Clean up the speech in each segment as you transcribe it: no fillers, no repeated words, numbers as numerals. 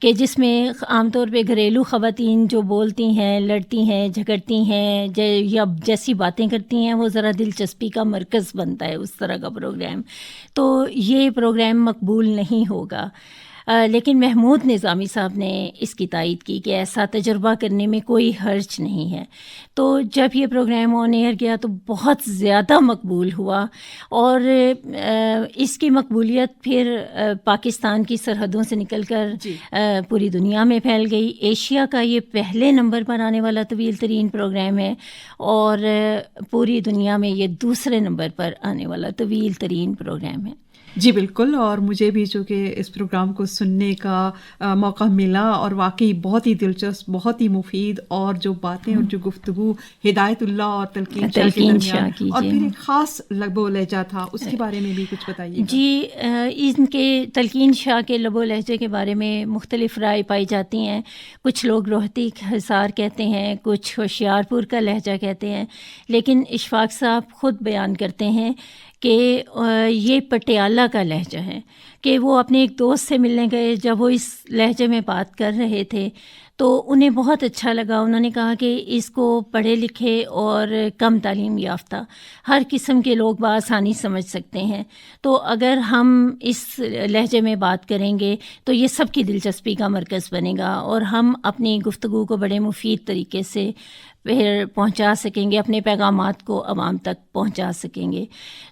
کہ جس میں عام طور پہ گھریلو خواتین جو بولتی ہیں، لڑتی ہیں، جھگڑتی ہیں یا جیسی باتیں کرتی ہیں وہ ذرا دلچسپی کا مرکز بنتا ہے، اس طرح کا پروگرام، تو یہ پروگرام مقبول نہیں ہوگا۔ لیکن محمود نظامی صاحب نے اس کی تائید کی کہ ایسا تجربہ کرنے میں کوئی حرج نہیں ہے۔ تو جب یہ پروگرام آن ایئر گیا تو بہت زیادہ مقبول ہوا، اور اس کی مقبولیت پھر پاکستان کی سرحدوں سے نکل کر پوری دنیا میں پھیل گئی۔ ایشیا کا یہ پہلے نمبر پر آنے والا طویل ترین پروگرام ہے، اور پوری دنیا میں یہ دوسرے نمبر پر آنے والا طویل ترین پروگرام ہے۔ جی بالکل، اور مجھے بھی جو کہ اس پروگرام کو سننے کا موقع ملا، اور واقعی بہت ہی دلچسپ، بہت ہی مفید، اور جو باتیں اور جو گفتگو ہدایت اللہ اور تلقین شاہ کے درمیان، اور پھر ایک خاص لب و لہجہ تھا، اس کے بارے میں بھی کچھ بتائیے۔ جی، ان کے تلقین شاہ کے لب و لہجے کے بارے میں مختلف رائے پائی جاتی ہیں۔ کچھ لوگ روہتی حصار کہتے ہیں، کچھ ہوشیار پور کا لہجہ کہتے ہیں، لیکن اشفاق صاحب خود بیان کرتے ہیں کہ یہ پٹیالہ کا لہجہ ہے، کہ وہ اپنے ایک دوست سے ملنے گئے، جب وہ اس لہجے میں بات کر رہے تھے تو انہیں بہت اچھا لگا۔ انہوں نے کہا کہ اس کو پڑھے لکھے اور کم تعلیم یافتہ ہر قسم کے لوگ بآسانی سمجھ سکتے ہیں، تو اگر ہم اس لہجے میں بات کریں گے تو یہ سب کی دلچسپی کا مرکز بنے گا، اور ہم اپنی گفتگو کو بڑے مفید طریقے سے پھر پہنچا سکیں گے، اپنے پیغامات کو عوام تک پہنچا سکیں گے۔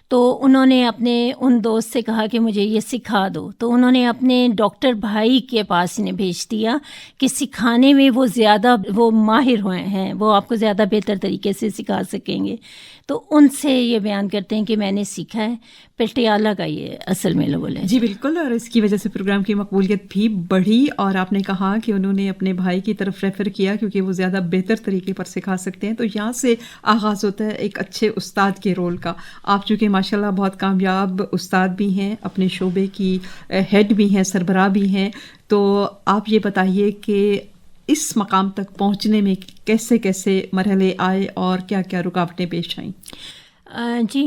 تو انہوں نے اپنے ان دوست سے کہا کہ مجھے یہ سکھا دو، تو انہوں نے اپنے ڈاکٹر بھائی کے پاس انہیں بھیج دیا کہ سکھانے میں وہ ماہر ہوئے ہیں، وہ آپ کو زیادہ بہتر طریقے سے سکھا سکیں گے۔ تو ان سے یہ بیان کرتے ہیں کہ میں نے سیکھا ہے، پٹیالہ کا یہ اصل میں لوگ ہے۔ جی بالکل، اور اس کی وجہ سے پروگرام کی مقبولیت بھی بڑھی، اور آپ نے کہا کہ انہوں نے اپنے بھائی کی طرف ریفر کیا کیونکہ وہ زیادہ بہتر طریقے پر سکھا سکتے ہیں۔ تو یہاں سے آغاز ہوتا ہے ایک اچھے استاد کے رول کا۔ آپ چونکہ ماشاءاللہ بہت کامیاب استاد بھی ہیں، اپنے شعبے کی ہیڈ بھی ہیں، سربراہ بھی ہیں، تو آپ یہ بتائیے کہ اس مقام تک پہنچنے میں کیسے کیسے مرحلے آئے اور کیا کیا رکاوٹیں پیش آئیں؟ جی،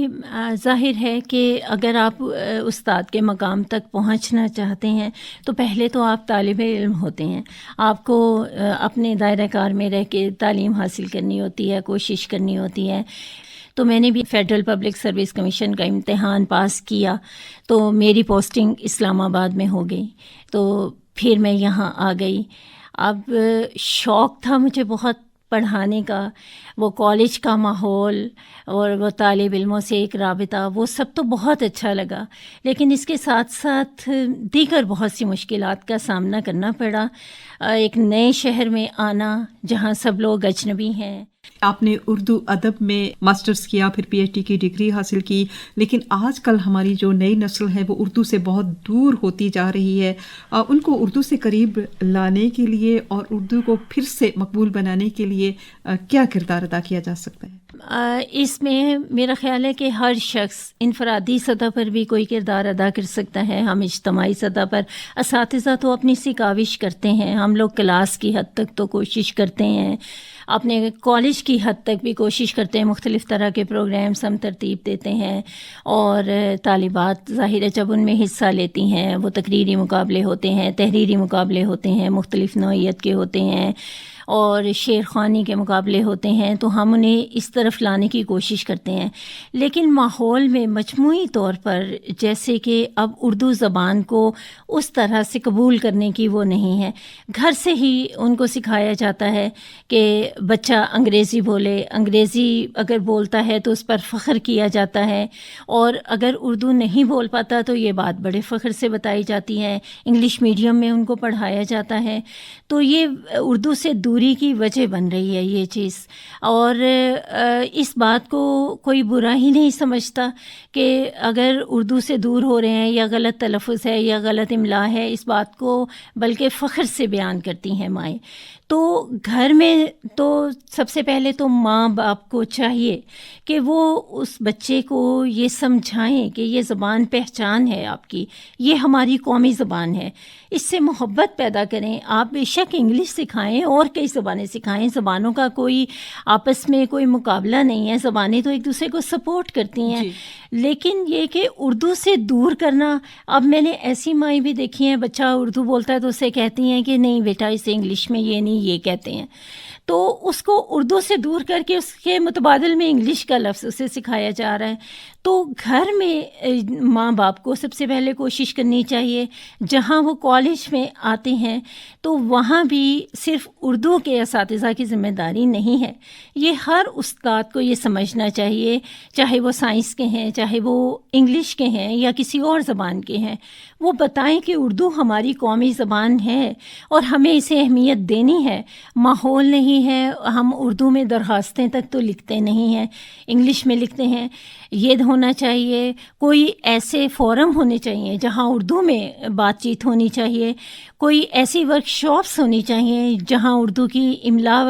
ظاہر ہے کہ اگر آپ استاد کے مقام تک پہنچنا چاہتے ہیں تو پہلے تو آپ طالب علم ہوتے ہیں، آپ کو اپنے دائرہ کار میں رہ کے تعلیم حاصل کرنی ہوتی ہے، کوشش کرنی ہوتی ہے۔ تو میں نے بھی فیڈرل پبلک سروس کمیشن کا امتحان پاس کیا، تو میری پوسٹنگ اسلام آباد میں ہو گئی، تو پھر میں یہاں آ گئی۔ اب شوق تھا مجھے بہت پڑھانے کا، وہ کالج کا ماحول اور وہ طالب علموں سے ایک رابطہ، وہ سب تو بہت اچھا لگا، لیکن اس کے ساتھ ساتھ دیگر بہت سی مشکلات کا سامنا کرنا پڑا۔ ایک نئے شہر میں آنا جہاں سب لوگ اجنبی ہیں۔ آپ نے اردو ادب میں ماسٹرز کیا، پھر پی ایچ ڈی کی ڈگری حاصل کی، لیکن آج کل ہماری جو نئی نسل ہے وہ اردو سے بہت دور ہوتی جا رہی ہے۔ ان کو اردو سے قریب لانے کے لیے اور اردو کو پھر سے مقبول بنانے کے لیے کیا کردار ادا کیا جا سکتا ہے؟ اس میں میرا خیال ہے کہ ہر شخص انفرادی سطح پر بھی کوئی کردار ادا کر سکتا ہے۔ ہم اجتماعی سطح پر اساتذہ تو اپنی سی کاوش کرتے ہیں، ہم لوگ کلاس کی حد تک تو کوشش کرتے ہیں، اپنے کالج کی حد تک بھی کوشش کرتے ہیں، مختلف طرح کے پروگرامس ہم ترتیب دیتے ہیں، اور طالبات ظاہر ہے جب ان میں حصہ لیتی ہیں، وہ تقریری مقابلے ہوتے ہیں، تحریری مقابلے ہوتے ہیں، مختلف نوعیت کے ہوتے ہیں، اور شعر خوانی کے مقابلے ہوتے ہیں، تو ہم انہیں اس طرف لانے کی کوشش کرتے ہیں۔ لیکن ماحول میں مجموعی طور پر جیسے کہ اب اردو زبان کو اس طرح سے قبول کرنے کی وہ نہیں ہے، گھر سے ہی ان کو سکھایا جاتا ہے کہ بچہ انگریزی بولے، انگریزی اگر بولتا ہے تو اس پر فخر کیا جاتا ہے، اور اگر اردو نہیں بول پاتا تو یہ بات بڑے فخر سے بتائی جاتی ہے، انگلش میڈیم میں ان کو پڑھایا جاتا ہے، تو یہ اردو سے دوری کی وجہ بن رہی ہے یہ چیز۔ اور اس بات کو کوئی برا ہی نہیں سمجھتا کہ اگر اردو سے دور ہو رہے ہیں یا غلط تلفظ ہے یا غلط املا ہے، اس بات کو بلکہ فخر سے بیان کرتی ہیں مائیں۔ تو گھر میں تو سب سے پہلے تو ماں باپ کو چاہیے کہ وہ اس بچے کو یہ سمجھائیں کہ یہ زبان پہچان ہے آپ کی، یہ ہماری قومی زبان ہے، اس سے محبت پیدا کریں. آپ بے شک انگلش سکھائیں اور کئی زبانیں سکھائیں، زبانوں کا کوئی آپس میں کوئی مقابلہ نہیں ہے، زبانیں تو ایک دوسرے کو سپورٹ کرتی ہیں. لیکن یہ کہ اردو سے دور کرنا، اب میں نے ایسی مائیں بھی دیکھی ہیں بچہ اردو بولتا ہے تو اسے کہتی ہیں کہ نہیں بیٹا اسے انگلش میں یہ نہیں یہ کہتے ہیں، تو اس کو اردو سے دور کر کے اس کے متبادل میں انگلش کا لفظ اسے سکھایا جا رہا ہے. تو گھر میں ماں باپ کو سب سے پہلے کوشش کرنی چاہیے، جہاں وہ کالج میں آتے ہیں تو وہاں بھی صرف اردو کے اساتذہ کی ذمہ داری نہیں ہے، یہ ہر استاد کو یہ سمجھنا چاہیے، چاہے وہ سائنس کے ہیں، چاہے وہ انگلش کے ہیں یا کسی اور زبان کے ہیں، وہ بتائیں کہ اردو ہماری قومی زبان ہے اور ہمیں اسے اہمیت دینی ہے. ماحول نہیں ہے، ہم اردو میں درخواستیں تک تو لکھتے نہیں ہیں، انگلش میں لکھتے ہیں. یہ ہونا چاہیے، کوئی ایسے فورم ہونے چاہیے جہاں اردو میں بات چیت ہونی چاہیے، کوئی ایسی ورک شاپس ہونی چاہیے جہاں اردو کی املا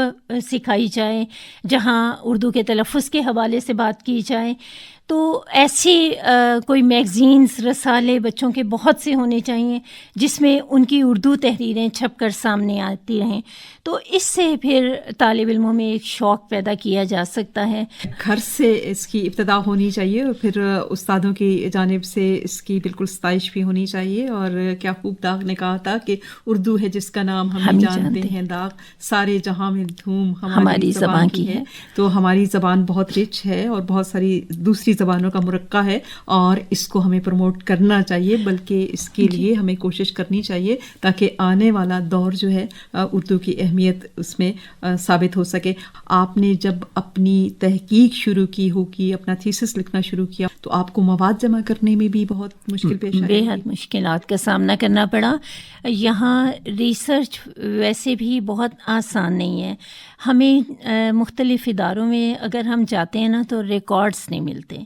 سکھائی جائے، جہاں اردو کے تلفظ کے حوالے سے بات کی جائے. تو ایسی کوئی میگزینز، رسالے بچوں کے بہت سے ہونے چاہیے جس میں ان کی اردو تحریریں چھپ کر سامنے آتی رہیں. تو اس سے پھر طالب علموں میں ایک شوق پیدا کیا جا سکتا ہے. گھر سے اس کی ابتدا ہونی چاہیے اور پھر استادوں کی جانب سے اس کی بالکل ستائش بھی ہونی چاہیے. اور کیا خوب داغ نے کہا تھا کہ اردو ہے جس کا نام ہم جانتے ہیں، داغ سارے جہاں میں دھوم ہماری زبان کی ہے. تو ہماری زبان بہت رچ ہے اور بہت ساری دوسری زبانوں کا مرکہ ہے اور اس کو ہمیں پروموٹ کرنا چاہیے، بلکہ اس کے لیے ہمیں کوشش کرنی چاہیے تاکہ آنے والا دور جو ہے اردو کی اہمیت اس میں ثابت ہو سکے. آپ نے جب اپنی تحقیق شروع کی ہوگی، اپنا تھیسس لکھنا شروع کیا، تو آپ کو مواد جمع کرنے میں بھی بہت مشکل پیش آئی؟ بے حد مشکلات کا سامنا کرنا پڑا. یہاں ریسرچ ویسے بھی بہت آسان نہیں ہے. ہمیں مختلف اداروں میں اگر ہم جاتے ہیں نا تو ریکارڈز نہیں ملتے.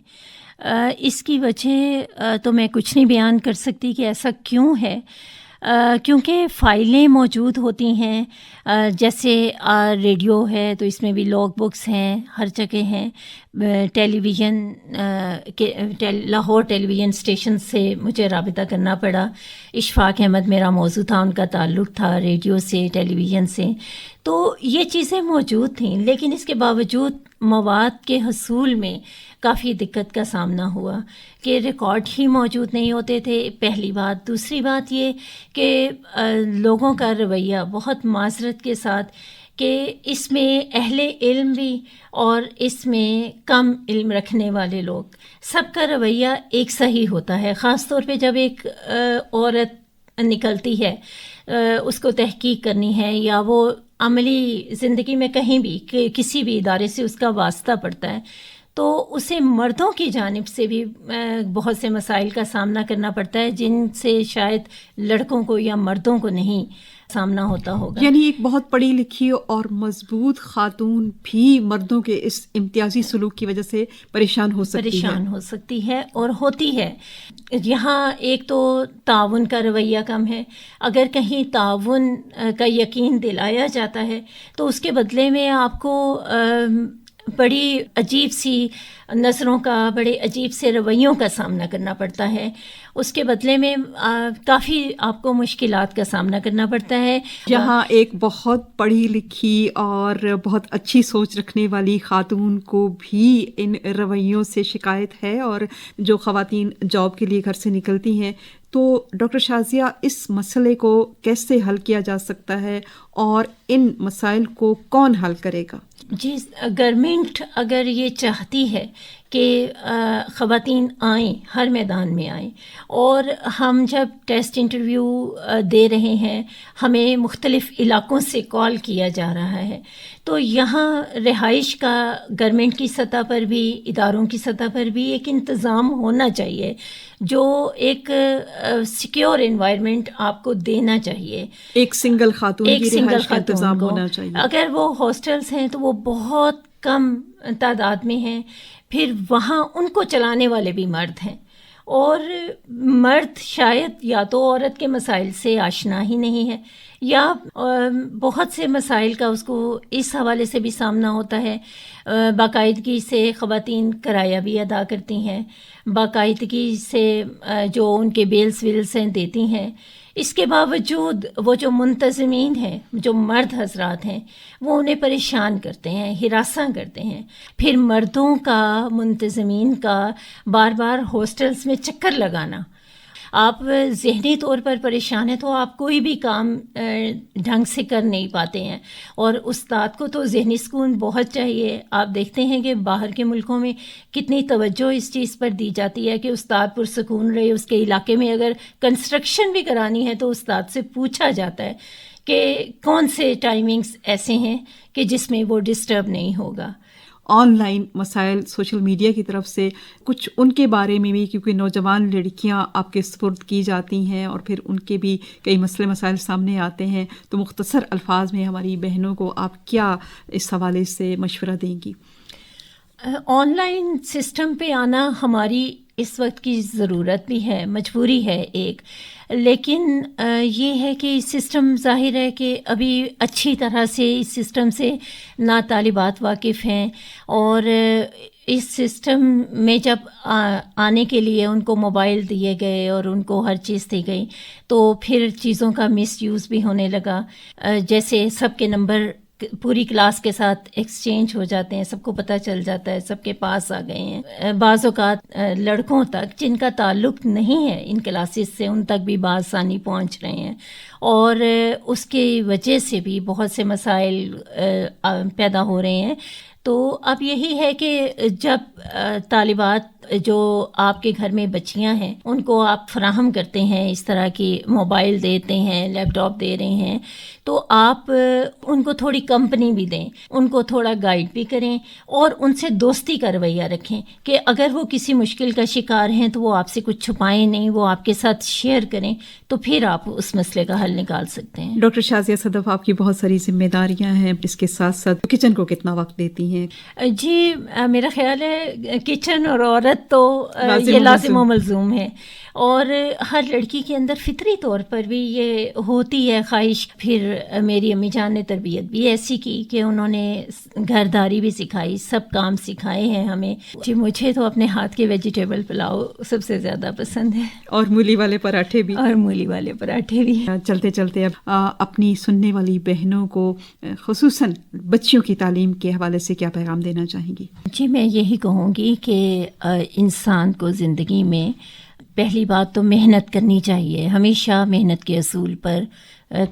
اس کی وجہ تو میں کچھ نہیں بیان کر سکتی کہ ایسا کیوں ہے، کیونکہ فائلیں موجود ہوتی ہیں، جیسے ریڈیو ہے تو اس میں بھی لاگ بکس ہیں، ہر جگہ ہیں. ٹیلی ویژن لاہور ٹیلی ویژن اسٹیشن سے مجھے رابطہ کرنا پڑا. اشفاق احمد میرا موضوع تھا، ان کا تعلق تھا ریڈیو سے، ٹیلی ویژن سے. تو یہ چیزیں موجود تھیں، لیکن اس کے باوجود مواد کے حصول میں کافی دقت کا سامنا ہوا کہ ریکارڈ ہی موجود نہیں ہوتے تھے، پہلی بات. دوسری بات یہ کہ لوگوں کا رویہ بہت معذرت کے ساتھ کہ اس میں اہل علم بھی اور اس میں کم علم رکھنے والے لوگ، سب کا رویہ ایک سا ہی ہوتا ہے. خاص طور پہ جب ایک عورت نکلتی ہے، اس کو تحقیق کرنی ہے یا وہ عملی زندگی میں کہیں بھی کسی بھی ادارے سے اس کا واسطہ پڑتا ہے، تو اسے مردوں کی جانب سے بھی بہت سے مسائل کا سامنا کرنا پڑتا ہے جن سے شاید لڑکوں کو یا مردوں کو نہیں سامنا ہوتا ہوگا. یعنی ایک بہت پڑھی لکھی اور مضبوط خاتون بھی مردوں کے اس امتیازی سلوک کی وجہ سے پریشان ہو سکتی ہے اور ہوتی ہے. یہاں ایک تو تعاون کا رویہ کم ہے. اگر کہیں تعاون کا یقین دلایا جاتا ہے تو اس کے بدلے میں آپ کو بڑی عجیب سی نظروں کا، بڑے عجیب سے رویوں کا سامنا کرنا پڑتا ہے. اس کے بدلے میں کافی آپ کو مشکلات کا سامنا کرنا پڑتا ہے. جہاں ایک بہت پڑھی لکھی اور بہت اچھی سوچ رکھنے والی خاتون کو بھی ان رویوں سے شکایت ہے اور جو خواتین جاب کے لیے گھر سے نکلتی ہیں، تو ڈاکٹر شازیہ اس مسئلے کو کیسے حل کیا جا سکتا ہے اور ان مسائل کو کون حل کرے گا؟ جی، گورنمنٹ اگر یہ چاہتی ہے کہ خواتین آئیں، ہر میدان میں آئیں، اور ہم جب ٹیسٹ انٹرویو دے رہے ہیں، ہمیں مختلف علاقوں سے کال کیا جا رہا ہے، تو یہاں رہائش کا گورنمنٹ کی سطح پر بھی، اداروں کی سطح پر بھی ایک انتظام ہونا چاہیے جو ایک سیکیور انوائرمنٹ آپ کو دینا چاہیے. ایک سنگل خاتون کی رہائش کا انتظام ہونا چاہیے. اگر وہ ہاسٹلس ہیں تو وہ بہت کم تعداد میں ہیں، پھر وہاں ان کو چلانے والے بھی مرد ہیں اور مرد شاید یا تو عورت کے مسائل سے آشنا ہی نہیں ہے یا بہت سے مسائل کا اس کو اس حوالے سے بھی سامنا ہوتا ہے. باقاعدگی سے خواتین کرایہ بھی ادا کرتی ہیں, باقاعدگی سے جو ان کے بیلز ویلز ہیں دیتی ہیں. اس کے باوجود وہ جو منتظمین ہیں, جو مرد حضرات ہیں, وہ انہیں پریشان کرتے ہیں, ہراساں کرتے ہیں. پھر مردوں کا, منتظمین کا بار بار ہاسٹلس میں چکر لگانا. آپ ذہنی طور پر پریشان ہیں تو آپ کوئی بھی کام ڈھنگ سے کر نہیں پاتے ہیں, اور استاد کو تو ذہنی سکون بہت چاہیے. آپ دیکھتے ہیں کہ باہر کے ملکوں میں کتنی توجہ اس چیز پر دی جاتی ہے کہ استاد پرسکون رہے. اس کے علاقے میں اگر کنسٹرکشن بھی کرانی ہے تو استاد سے پوچھا جاتا ہے کہ کون سے ٹائمنگز ایسے ہیں کہ جس میں وہ ڈسٹرب نہیں ہوگا. آن لائن مسائل سوشل میڈیا کی طرف سے کچھ ان کے بارے میں بھی, کیونکہ نوجوان لڑکیاں آپ کے سپرد کی جاتی ہیں اور پھر ان کے بھی کئی مسئلے مسائل سامنے آتے ہیں, تو مختصر الفاظ میں ہماری بہنوں کو آپ کیا اس حوالے سے مشورہ دیں گی؟ آن لائن سسٹم پہ آنا ہماری اس وقت کی ضرورت بھی ہے, مجبوری ہے ایک, لیکن یہ ہے کہ سسٹم ظاہر ہے کہ ابھی اچھی طرح سے اس سسٹم سے نہ طالبات واقف ہیں, اور اس سسٹم میں جب آنے کے لیے ان کو موبائل دیے گئے اور ان کو ہر چیز دی گئی تو پھر چیزوں کا مس یوز بھی ہونے لگا. جیسے سب کے نمبر پوری کلاس کے ساتھ ایکسچینج ہو جاتے ہیں, سب کو پتہ چل جاتا ہے, سب کے پاس آ گئے ہیں. بعض اوقات لڑکوں تک جن کا تعلق نہیں ہے ان کلاسز سے, ان تک بھی بآسانی پہنچ رہے ہیں, اور اس کی وجہ سے بھی بہت سے مسائل پیدا ہو رہے ہیں. تو اب یہی ہے کہ جب طالبات جو آپ کے گھر میں بچیاں ہیں ان کو آپ فراہم کرتے ہیں, اس طرح کی موبائل دیتے ہیں, لیپ ٹاپ دے رہے ہیں, تو آپ ان کو تھوڑی کمپنی بھی دیں, ان کو تھوڑا گائیڈ بھی کریں, اور ان سے دوستی کا رویہ رکھیں کہ اگر وہ کسی مشکل کا شکار ہیں تو وہ آپ سے کچھ چھپائیں نہیں, وہ آپ کے ساتھ شیئر کریں, تو پھر آپ اس مسئلے کا حل نکال سکتے ہیں. ڈاکٹر شازیہ صدف, آپ کی بہت ساری ذمہ داریاں ہیں, اس کے ساتھ ساتھ کچن کو کتنا وقت دیتی ہیں؟ جی میرا خیال ہے کچن اور عورت تو یہ لازم و ملزوم ہے, اور ہر لڑکی کے اندر فطری طور پر بھی یہ ہوتی ہے خواہش. پھر میری امی جان نے تربیت بھی ایسی کی کہ انہوں نے گھرداری بھی سکھائی, سب کام سکھائے ہیں ہمیں. جی مجھے تو اپنے ہاتھ کے ویجیٹیبل پلاؤ سب سے زیادہ پسند ہے, اور مولی والے پراٹھے بھی. اور مولی والے پراٹھے بھی. چلتے چلتے اب اپنی سننے والی بہنوں کو خصوصاً بچیوں کی تعلیم کے حوالے سے کیا پیغام دینا چاہیں گی؟ جی میں یہی کہوں گی کہ انسان کو زندگی میں پہلی بات تو محنت کرنی چاہیے, ہمیشہ محنت کے اصول پر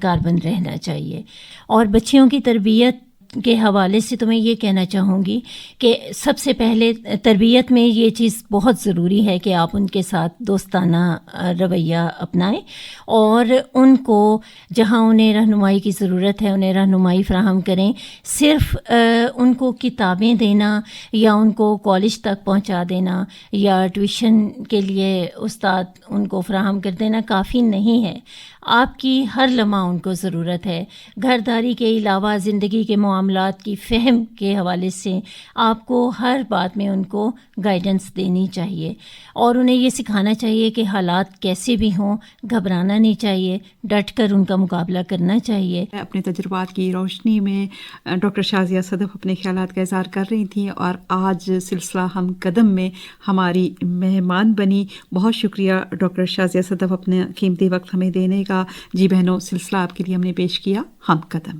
کاربند رہنا چاہیے. اور بچیوں کی تربیت کے حوالے سے تو میں یہ کہنا چاہوں گی کہ سب سے پہلے تربیت میں یہ چیز بہت ضروری ہے کہ آپ ان کے ساتھ دوستانہ رویہ اپنائیں, اور ان کو جہاں انہیں رہنمائی کی ضرورت ہے انہیں رہنمائی فراہم کریں. صرف ان کو کتابیں دینا یا ان کو کالج تک پہنچا دینا یا ٹیوشن کے لیے استاد ان کو فراہم کر دینا کافی نہیں ہے. آپ کی ہر لمحہ ان کو ضرورت ہے. گھرداری کے علاوہ زندگی کے معاملات کی فہم کے حوالے سے آپ کو ہر بات میں ان کو گائیڈنس دینی چاہیے, اور انہیں یہ سکھانا چاہیے کہ حالات کیسے بھی ہوں گھبرانا نہیں چاہیے, ڈٹ کر ان کا مقابلہ کرنا چاہیے. اپنے تجربات کی روشنی میں ڈاکٹر شازیہ صدف اپنے خیالات کا اظہار کر رہی تھیں, اور آج سلسلہ ہم قدم میں ہماری مہمان بنی. بہت شکریہ ڈاکٹر شازیہ صدف اپنے قیمتی وقت ہمیں دینے کا. جی بہنوں, سلسلہ آپ کے لیے ہم نے پیش کیا ہم قدم.